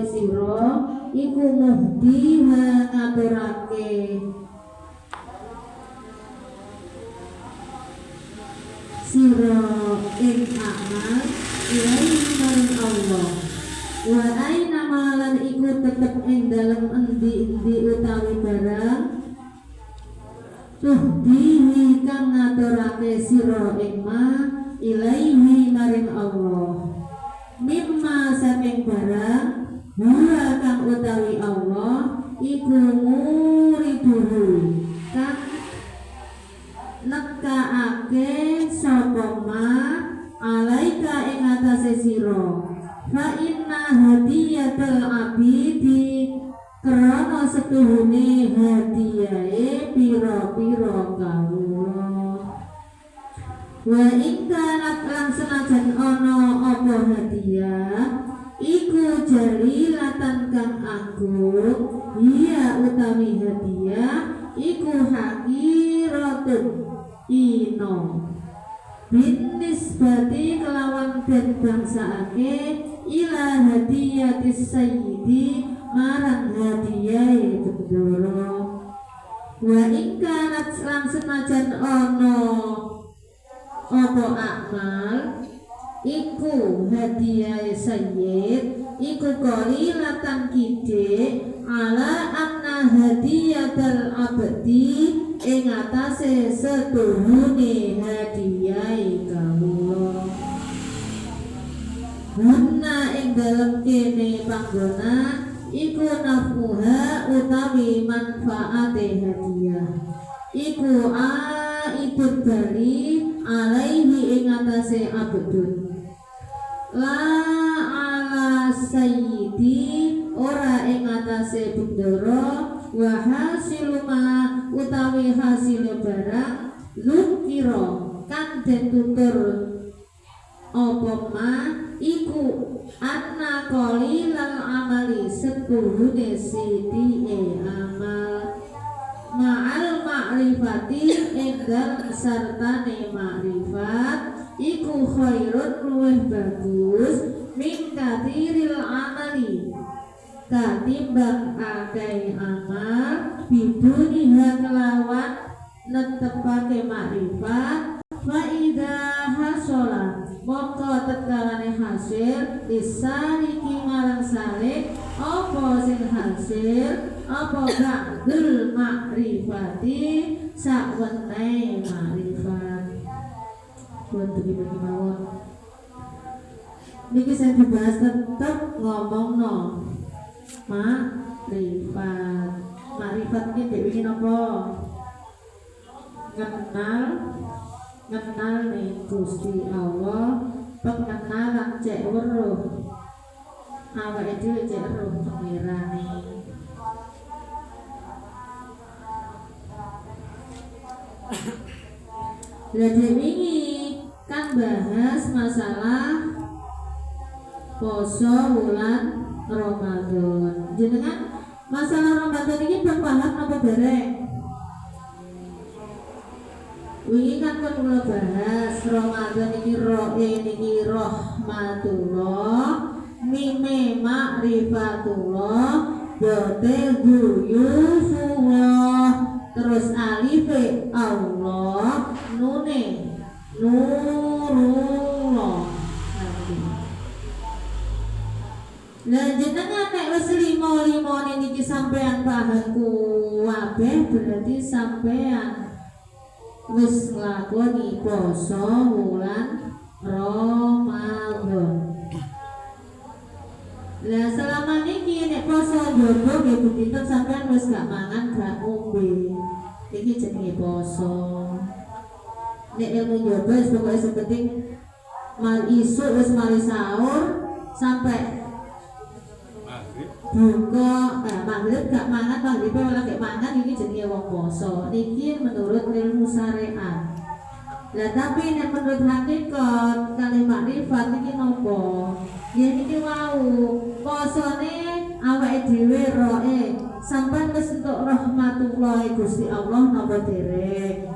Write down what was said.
sira iku muhdi ngaturake sira ing amal ilahi maring Allah wa aina malan iku tetep ing dalem endi-endi utawi barang tuhdihi kang ngaturake sira ing ma ilaihi maring Allah mimma saking barang huwa kang utawi Allah iku muriduhu kang nekaake sapa ma alaika ing atase sira fa inna hadiyatul abidi krana setuhune hadiyahe pira-pira kawula wa ing kanat lan senajan ana apa hadiah iku jalilatan kang agung iya utawi hadiah iku hakiratun ino bin nisbati kelawan den bangsaake ila hadiyatis sayyidi marang hadiyahe bendoro wa ing kanat lan senajan ana apa amal iku hadiah sayyid iku qalilatan kide ala anna hadiyatal abdi ing atase setuhune hadiah kawula guna ing dalem kene panggonan iku nafuha utawi manfaate hadiah iku aibun bali alaihi ing atase abdun la ala sayyidi ora ing atase bendoro wa hasiluma utawi hasil barang lukiro kan den tutur apa ma iku anna qalilal amali setuhune sithike amal ma'al ma'rifati enggal sartane ma'rifat iku khairun luwih bagus min kathiril amali katimbang akeh amal biduniha kelawan netepake ma'rifat fa idza hasala moko tekalane hasil disariki marang salik apa sing hasil apa ba'dul ma'rifati sakwene ma'rifat untuk dibagi mawon niki saya dibahas tetap ngomong no ma'rifat ini dewi apa ngenal nih Gusti Allah pengenalan cek weruh awake dhewe cek weruh pengerane Lha wingi kan bahas masalah poso wulan Ramadan. Jenengan masalah Ramadan ini paham apa dereng? Wingi kan kula bahas Ramadan iki niki rahmatullah, mime ma'rifatullah, bote guyufullah, terus alife Allah, nune nurullah. Lah jenengan nek wis limo-limone niki sampean paham kuwabeh berarti sampean wis nglakoni poso wulan Ramadan. Lah selama niki nek poso jowo nggih buntinten sampean wis gak mangan gak ngombe. Iki jenenge poso. Nek ilmu nyoba wis pokoke sepenting mal isuk wis mari sahur sampai buka maghrib gak mangan maghrib malah gak mangan ini jenenge wong poso. Niki menurut ilmu syariat. Lah tapi nek menurut hakikat kali makrifat niki nopo? Ya niki wau posone awake dhewe roe sampean wis entuk rahmatullah Gusti Allah napa dereng.